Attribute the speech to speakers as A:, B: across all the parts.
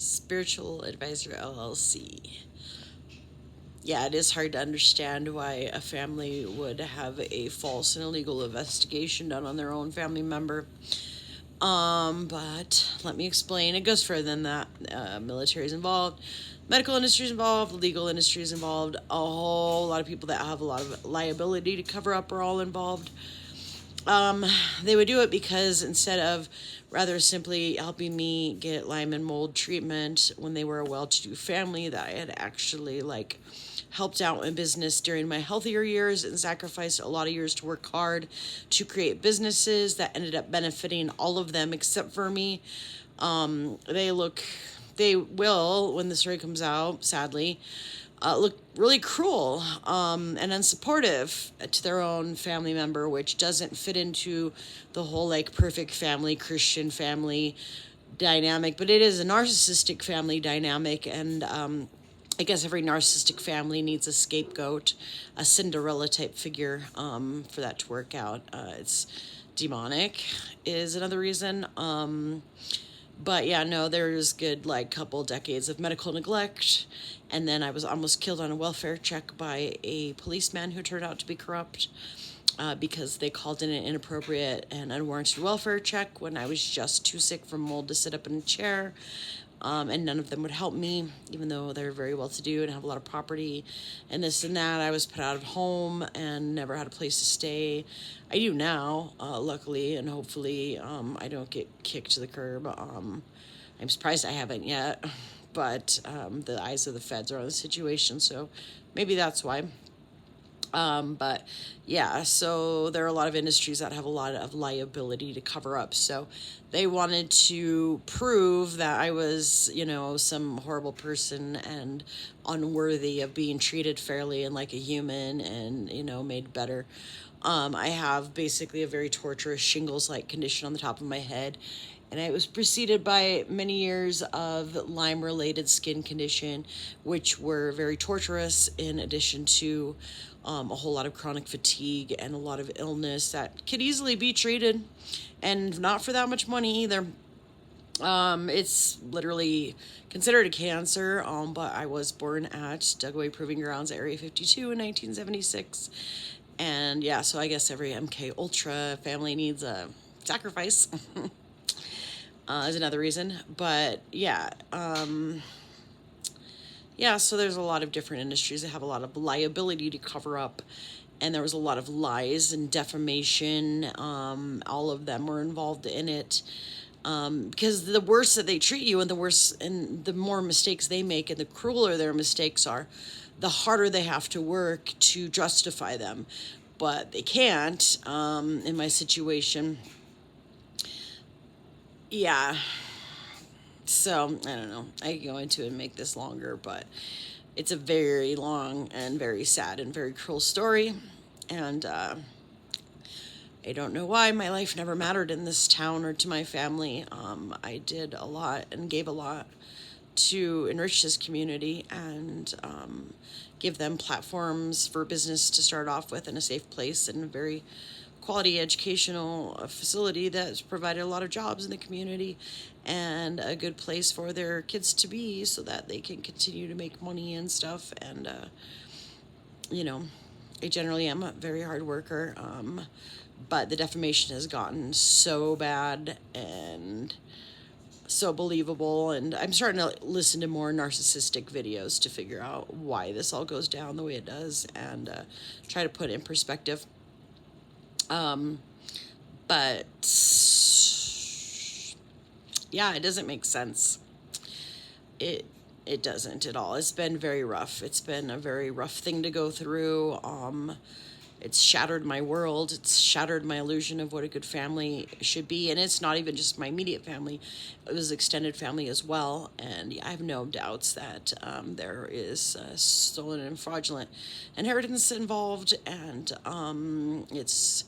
A: Spiritual Advisor LLC. Yeah, it is hard to understand why a family would have a false and illegal investigation done on their own family member. But let me explain. It goes further than that. Military is involved, medical industry is involved, legal industry is involved. A whole lot of people that have a lot of liability to cover up are all involved. They would do it because instead of rather simply helping me get Lyme and mold treatment when they were a well-to-do family that I had actually helped out in business during my healthier years and sacrificed a lot of years to work hard to create businesses that ended up benefiting all of them except for me. They will, when the story comes out, sadly, look really cruel and unsupportive to their own family member, which doesn't fit into the whole perfect family, Christian family dynamic, but it is a narcissistic family dynamic. And I guess every narcissistic family needs a scapegoat, a Cinderella type figure for that to work out. It's demonic is another reason. But yeah, no, there's good couple decades of medical neglect, and then I was almost killed on a welfare check by a policeman who turned out to be corrupt because they called in an inappropriate and unwarranted welfare check when I was just too sick from mold to sit up in a chair. And none of them would help me, even though they're very well-to-do and have a lot of property and this and that. I was put out of home and never had a place to stay. I do now, luckily, and hopefully I don't get kicked to the curb. I'm surprised I haven't yet, but the eyes of the feds are on the situation, so maybe that's why. But yeah, so there are a lot of industries that have a lot of liability to cover up. So they wanted to prove that I was, some horrible person and unworthy of being treated fairly and like a human and, made better. I have basically a very torturous shingles-like condition on the top of my head. And it was preceded by many years of Lyme-related skin condition, which were very torturous, in addition to a whole lot of chronic fatigue and a lot of illness that could easily be treated, and not for that much money either. It's literally considered a cancer, but I was born at Dugway Proving Grounds, Area 52 in 1976. And yeah, so I guess every MK Ultra family needs a sacrifice. Is another reason. But yeah, so there's a lot of different industries that have a lot of liability to cover up, and there was a lot of lies and defamation. All of them were involved in it, because the worse that they treat you, and the worse and the more mistakes they make, and the crueler their mistakes are, the harder they have to work to justify them. But they can't. In my situation, yeah. So, I don't know. I can go into it and make this longer, but it's a very long and very sad and very cruel story. And I don't know why my life never mattered in this town or to my family. I did a lot and gave a lot to enrich this community and give them platforms for business to start off with in a safe place and a very quality educational facility that's provided a lot of jobs in the community and a good place for their kids to be so that they can continue to make money and stuff. And, I generally am a very hard worker, but the defamation has gotten so bad and so believable, and I'm starting to listen to more narcissistic videos to figure out why this all goes down the way it does and try to put it in perspective. But yeah, it doesn't make sense. It doesn't at all. It's been very rough. It's been a very rough thing to go through. It's shattered my world. It's shattered my illusion of what a good family should be. And it's not even just my immediate family. It was extended family as well. And I have no doubts that there is stolen and fraudulent inheritance involved. And it's,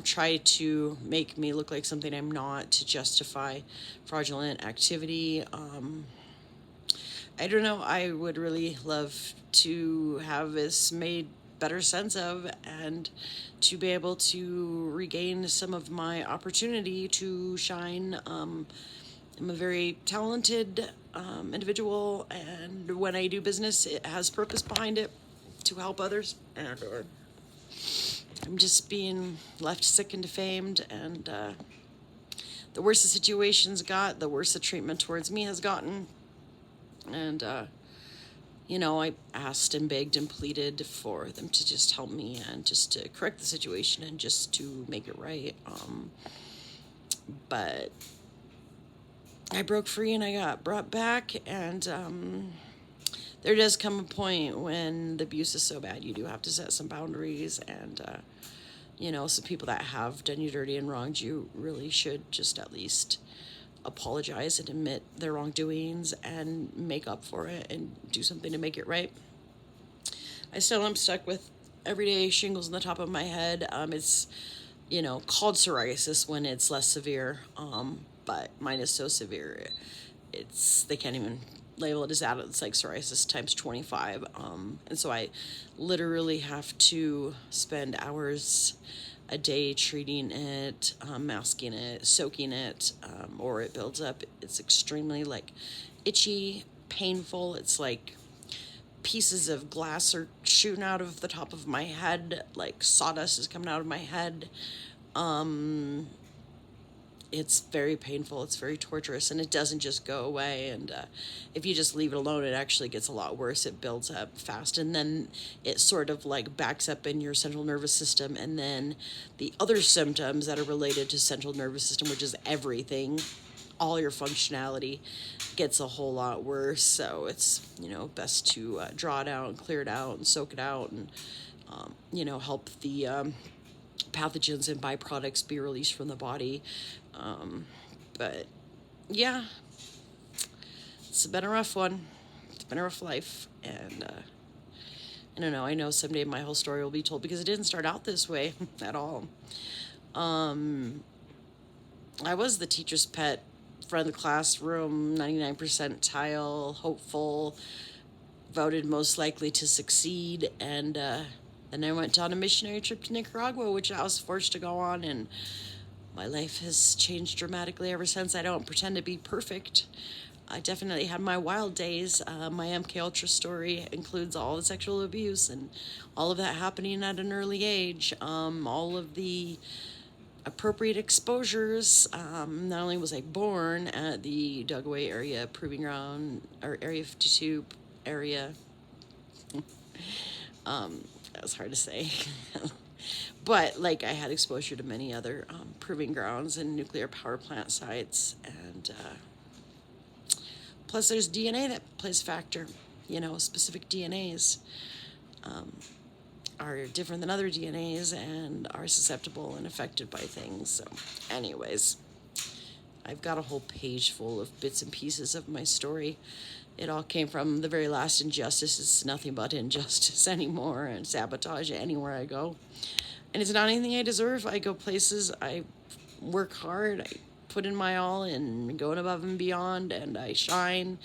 A: try to make me look like something I'm not to justify fraudulent activity. I don't know. I would really love to have this made better sense of and to be able to regain some of my opportunity to shine I'm a very talented individual, and when I do business, it has purpose behind it to help others. And I'm just being left sick and defamed, and the worse the situation's got, the worse the treatment towards me has gotten. And I asked and begged and pleaded for them to just help me and just to correct the situation and just to make it right. But I broke free and I got brought back, and there does come a point when the abuse is so bad you do have to set some boundaries, and some people that have done you dirty and wronged you really should just at least apologize and admit their wrongdoings and make up for it and do something to make it right. I still am stuck with everyday shingles on the top of my head. It's called psoriasis when it's less severe, but mine is so severe they can't even label it as that. It's like psoriasis times 25, and so I literally have to spend hours a day treating it, masking it, soaking it, or it builds up. It's extremely itchy, painful. It's like pieces of glass are shooting out of the top of my head, like sawdust is coming out of my head. It's very painful, it's very torturous, and it doesn't just go away. And if you just leave it alone, it actually gets a lot worse. It builds up fast, and then it sort of backs up in your central nervous system, and then the other symptoms that are related to central nervous system, which is everything, all your functionality, gets a whole lot worse. So it's best to draw it out and clear it out and soak it out, and help the pathogens and byproducts be released from the body. But yeah, it's been a rough one. It's been a rough life, and I don't know. I know someday my whole story will be told, because it didn't start out this way at all. I was the teacher's pet, friend of the classroom, 99 percentile, hopeful, voted most likely to succeed, and then I went on a missionary trip to Nicaragua, which I was forced to go on, and my life has changed dramatically ever since. I don't pretend to be perfect. I definitely had my wild days. My MK Ultra story includes all the sexual abuse and all of that happening at an early age. All of the appropriate exposures. Not only was I born at the Dugway area proving ground, or Area 52 area. That was hard to say. But I had exposure to many other proving grounds and nuclear power plant sites, and plus there's DNA that plays a factor. Specific DNAs are different than other DNAs and are susceptible and affected by things. So anyways, I've got a whole page full of bits and pieces of my story. It all came from the very last injustice. It's nothing but injustice anymore, and sabotage anywhere I go. And it's not anything I deserve. I go places, I work hard, I put in my all and going above and beyond, and I shine,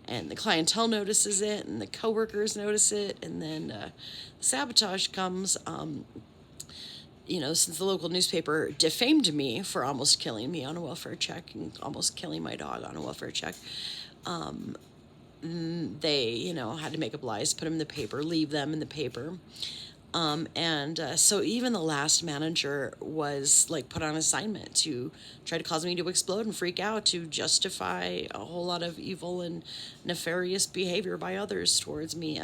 A: and the clientele notices it, and the coworkers notice it, and then sabotage comes. Since the local newspaper defamed me for almost killing me on a welfare check and almost killing my dog on a welfare check, they, had to make up lies, put them in the paper, leave them in the paper. So even the last manager was put on assignment to try to cause me to explode and freak out, to justify a whole lot of evil and nefarious behavior by others towards me.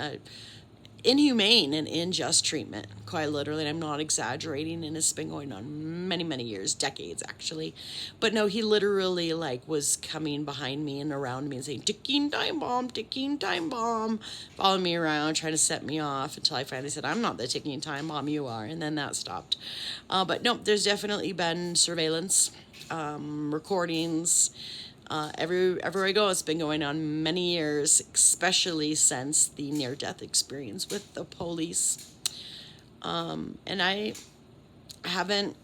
A: Inhumane and unjust treatment, quite literally, and I'm not exaggerating, and it's been going on many, many years, decades actually. But no, he literally was coming behind me and around me and saying, ticking time bomb, following me around, trying to set me off, until I finally said, I'm not the ticking time bomb, you are, and then that stopped. But no, there's definitely been surveillance, recordings, everywhere I go. It's been going on many years, especially since the near-death experience with the police. And I haven't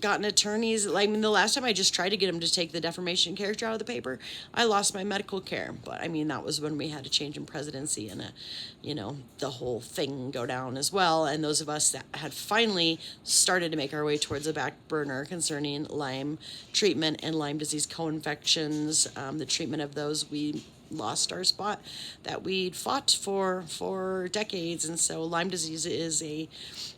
A: gotten attorneys. Like, I mean, the last time I just tried to get him to take the defamation character out of the paper, I lost my medical care. But I mean, that was when we had a change in presidency and the whole thing go down as well. And those of us that had finally started to make our way towards a back burner concerning Lyme treatment and Lyme disease co-infections, the treatment of those, we lost our spot that we'd fought for decades. And so Lyme disease is a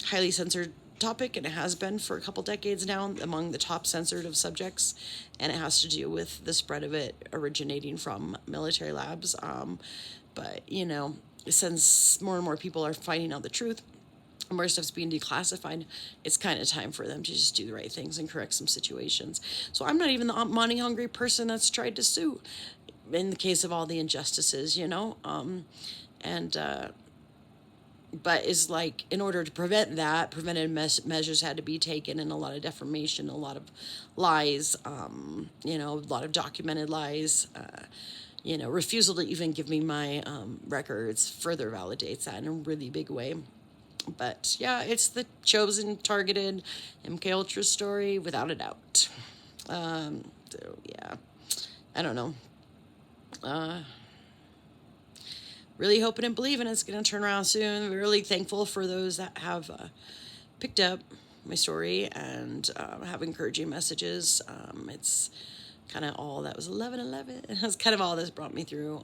A: highly censored topic, and it has been for a couple decades now, among the top censored of subjects, and it has to do with the spread of it originating from military labs. But since more and more people are finding out the truth, more stuff's being declassified, it's kind of time for them to just do the right things and correct some situations. So I'm not even the money hungry person that's tried to sue in the case of all the injustices, but is like, in order to prevent that, preventive measures had to be taken, and a lot of defamation, a lot of lies, a lot of documented lies, refusal to even give me my records further validates that in a really big way. But yeah, it's the chosen, targeted MK Ultra story without a doubt. So yeah, I don't know. Really hoping and believing it's going to turn around soon. We're really thankful for those that have picked up my story and have encouraging messages. It's kind of all that was 11/11. That's kind of all this brought me through.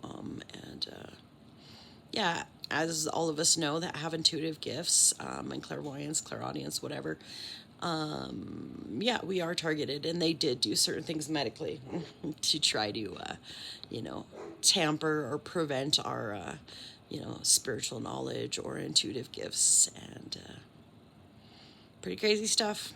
A: Yeah, as all of us know that have intuitive gifts and clairvoyance, clairaudience, whatever. Yeah, we are targeted, and they did do certain things medically to try to, tamper or prevent our, spiritual knowledge or intuitive gifts, and pretty crazy stuff.